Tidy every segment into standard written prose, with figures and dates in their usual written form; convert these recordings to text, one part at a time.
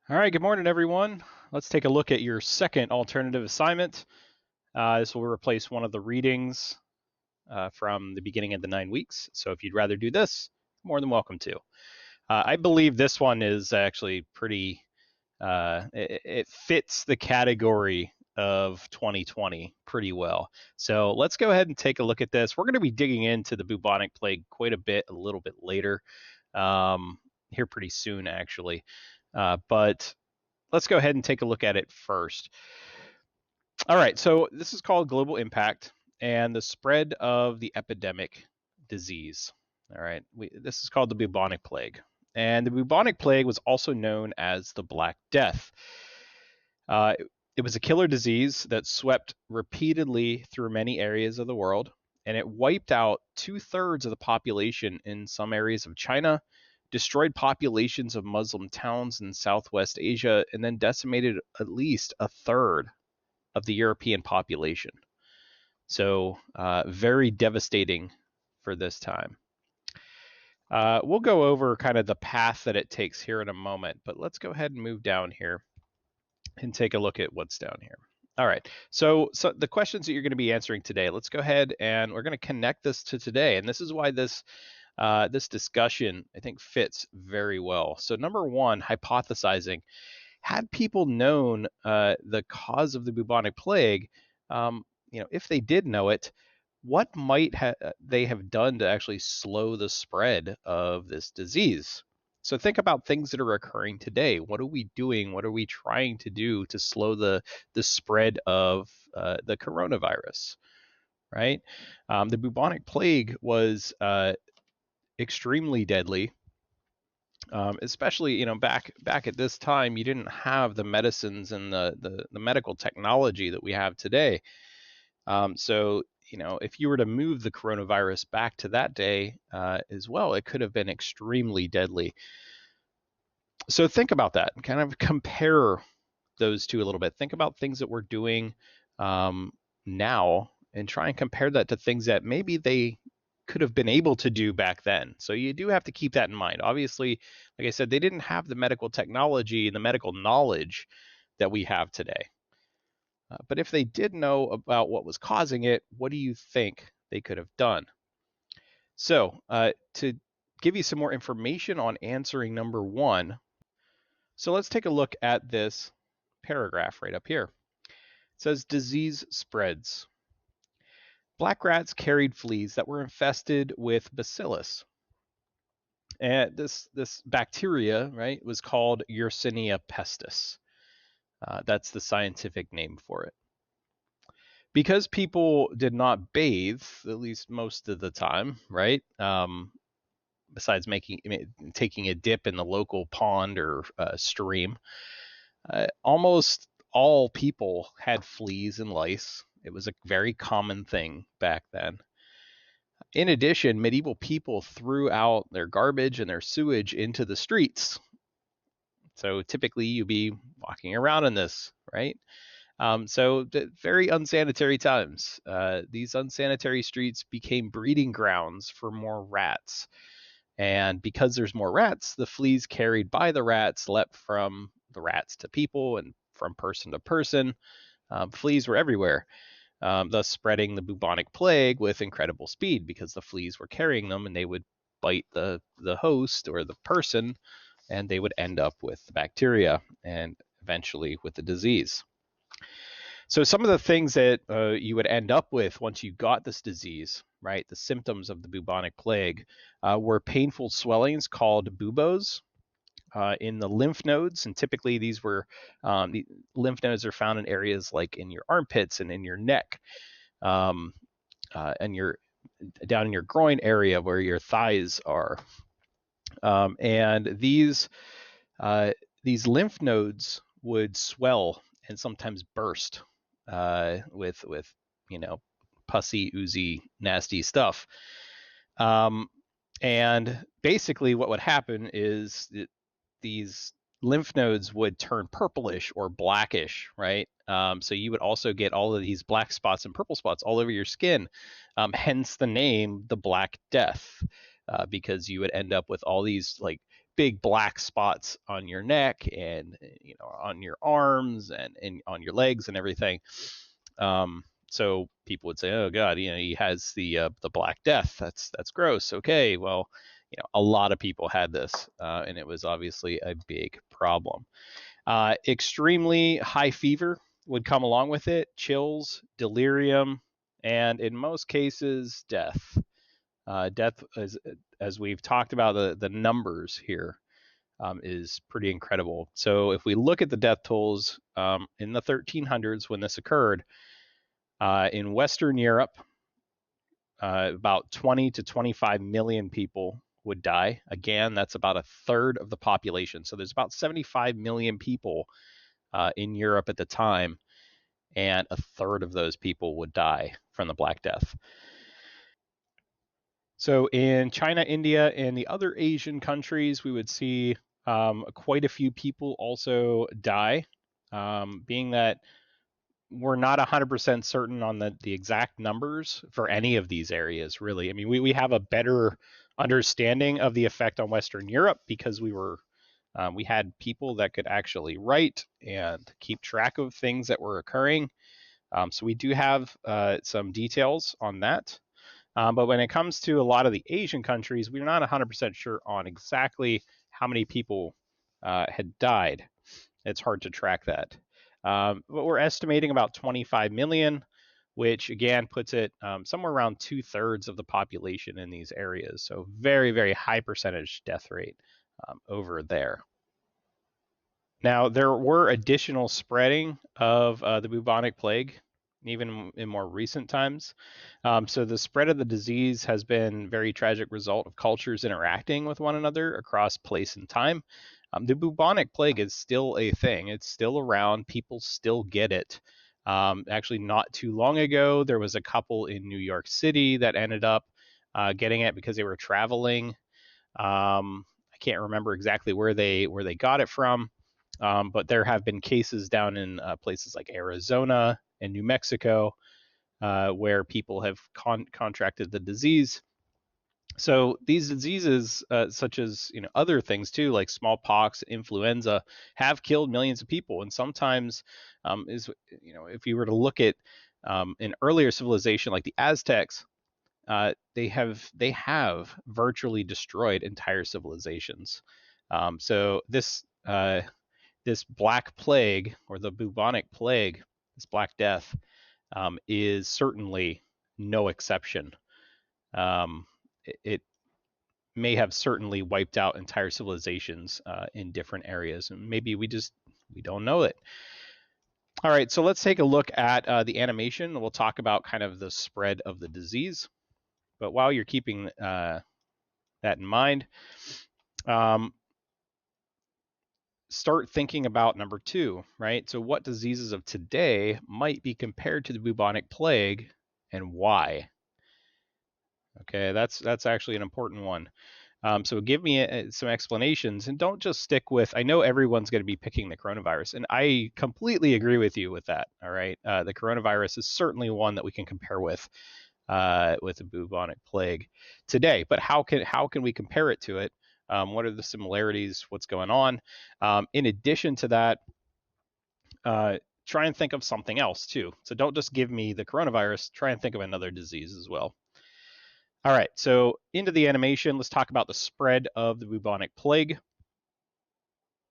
All right, good morning, everyone. Let's take a look at your second alternative assignment. This will replace one of the readings from the beginning of the 9 weeks. So if you'd rather do this, more than welcome to. I believe this one is actually pretty, it fits the category of 2020 pretty well. So let's go ahead and take a look at this. We're going to be digging into the bubonic plague quite a bit, a little bit later, here pretty soon, actually. But let's go ahead and take a look at it first. All right, so this is called global impact and the spread of the epidemic disease. All right, this is called the bubonic plague. And the bubonic plague was also known as the Black Death. Uh, it was a killer disease that swept repeatedly through many areas of the world, and it wiped out two-thirds of the population in some areas of China, destroyed populations of Muslim towns in Southwest Asia, and then decimated at least a third of the European population. So, very devastating for this time. We'll go over kind of the path that it takes here in a moment, but let's go ahead and move down here and take a look at what's down here. All right. So the questions that you're going to be answering today, let's go ahead and we're going to connect this to today. And this is why this discussion, I think, fits very well. So number one, hypothesizing. Had people known the cause of the bubonic plague, if they did know it, what might they have done to actually slow the spread of this disease? So think about things that are occurring today. What are we doing? What are we trying to do to slow the spread of the coronavirus? Right? The bubonic plague was extremely deadly. Especially back at this time, you didn't have the medicines and the medical technology that we have today. So if you were to move the coronavirus back to that day as well, it could have been extremely deadly. So think about that, kind of compare those two a little bit. Think about things that we're doing now and try and compare that to things that maybe they could have been able to do back then. So you do have to keep that in mind. Obviously, like I said, they didn't have the medical technology and the medical knowledge that we have today. But if they did know about what was causing it, what do you think they could have done? So, to give you some more information on answering number one, so let's take a look at this paragraph right up here. It says disease spreads. Black rats carried fleas that were infested with bacillus. And this bacteria, right, was called Yersinia pestis. That's the scientific name for it. Because people did not bathe, at least most of the time, right? Besides taking a dip in the local pond or stream, almost all people had fleas and lice. It was a very common thing back then. In addition, medieval people threw out their garbage and their sewage into the streets. So typically you'd be walking around in this, right? So very unsanitary times. These unsanitary streets became breeding grounds for more rats. And because there's more rats, the fleas carried by the rats leapt from the rats to people and from person to person. Fleas were everywhere, thus spreading the bubonic plague with incredible speed because the fleas were carrying them and they would bite the host or the person and they would end up with the bacteria and eventually with the disease. So some of the things that you would end up with once you got this disease, right, the symptoms of the bubonic plague, were painful swellings called buboes in the lymph nodes, and typically the lymph nodes are found in areas like in your armpits and in your neck, and your down in your groin area where your thighs are, and these lymph nodes would swell and sometimes burst with pussy, oozy, nasty stuff. Um, and basically, what would happen is that these lymph nodes would turn purplish or blackish, right? So you would also get all of these black spots and purple spots all over your skin, hence the name the Black Death, because you would end up with all these like big black spots on your neck and on your arms and on your legs and everything. So people would say, "Oh God, he has the Black Death. That's gross." Okay, well, a lot of people had this, and it was obviously a big problem. Extremely high fever would come along with it, chills, delirium, and in most cases, death. Death, as we've talked about, the numbers here is pretty incredible. So if we look at the death tolls in the 1300s when this occurred, in Western Europe, about 20 to 25 million people would die. Again, that's about a third of the population. So there's about 75 million people in Europe at the time, and a third of those people would die from the Black Death. So in China, India, and the other Asian countries, we would see quite a few people also die, being that we're not 100% certain on the exact numbers for any of these areas, really. I mean, we have a better understanding of the effect on Western Europe because we had people that could actually write and keep track of things that were occurring. So we do have some details on that. But when it comes to a lot of the Asian countries, we're not 100% sure on exactly how many people had died. It's hard to track that. But we're estimating about 25 million, which again puts it somewhere around 2/3 of the population in these areas. So very, very high percentage death rate over there. Now, there were additional spreading of the bubonic plague, even in more recent times. So the spread of the disease has been a very tragic result of cultures interacting with one another across place and time. The bubonic plague is still a thing. It's still around. People still get it. Actually, not too long ago, there was a couple in New York City that ended up getting it because they were traveling. I can't remember exactly where they got it from, but there have been cases down in places like Arizona and New Mexico where people have contracted the disease. So these diseases, such as other things too, like smallpox, influenza, have killed millions of people. And sometimes, if you were to look at an earlier civilization like the Aztecs, they have virtually destroyed entire civilizations. So this Black Plague, or the bubonic plague, this Black Death, is certainly no exception. It may have certainly wiped out entire civilizations in different areas. Maybe we don't know it. All right, so let's take a look at the animation. We'll talk about kind of the spread of the disease. But while you're keeping that in mind, start thinking about number 2, right? So what diseases of today might be compared to the bubonic plague and why? Okay, that's actually an important one. So give me some explanations, and don't just stick with, I know everyone's going to be picking the coronavirus, and I completely agree with you with that. All right. The coronavirus is certainly one that we can compare with the bubonic plague today. But how can we compare it to it? What are the similarities? What's going on? In addition to that, try and think of something else too. So don't just give me the coronavirus. Try and think of another disease as well. All right, so into the animation, let's talk about the spread of the bubonic plague.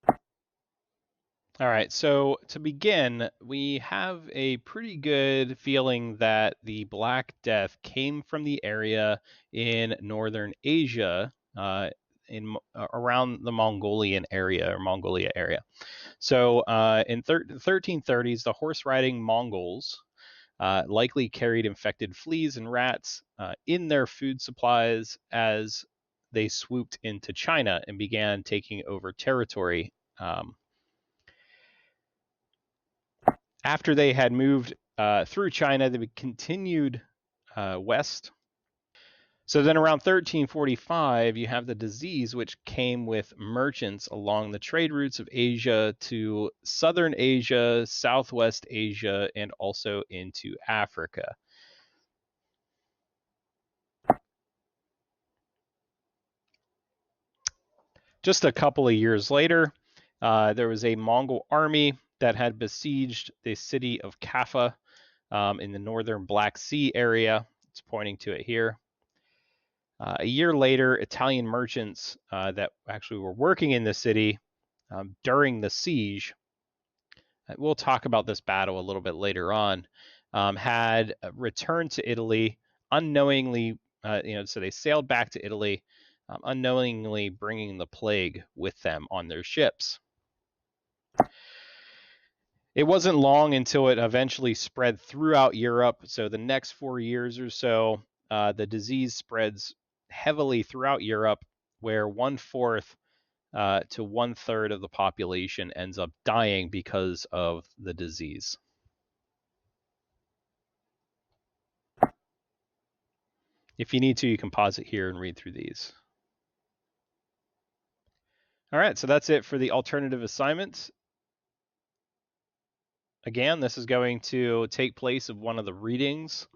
All right, so to begin, we have a pretty good feeling that the Black Death came from the area in northern Asia, around the Mongolian area or Mongolia area. So in 1330s, the horse-riding Mongols likely carried infected fleas and rats in their food supplies as they swooped into China and began taking over territory. After they had moved through China, they continued west. So then around 1345, you have the disease, which came with merchants along the trade routes of Asia to southern Asia, southwest Asia, and also into Africa. Just a couple of years later, there was a Mongol army that had besieged the city of Kaffa in the northern Black Sea area. It's pointing to it here. A year later, Italian merchants that actually were working in the city during the siege, we'll talk about this battle a little bit later on, had returned to Italy unknowingly. So they sailed back to Italy, unknowingly bringing the plague with them on their ships. It wasn't long until it eventually spread throughout Europe. So the next 4 years or so, the disease spreads heavily throughout Europe, where 1/4 to 1/3 of the population ends up dying because of the disease. If you need to, you can pause it here and read through these. All right, so that's it for the alternative assignments. Again, this is going to take place of one of the readings.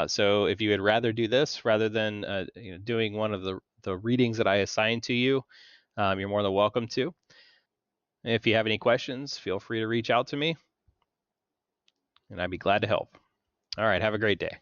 So if you would rather do this rather than doing one of the readings that I assign to you, you're more than welcome to. And if you have any questions, feel free to reach out to me, and I'd be glad to help. All right, have a great day.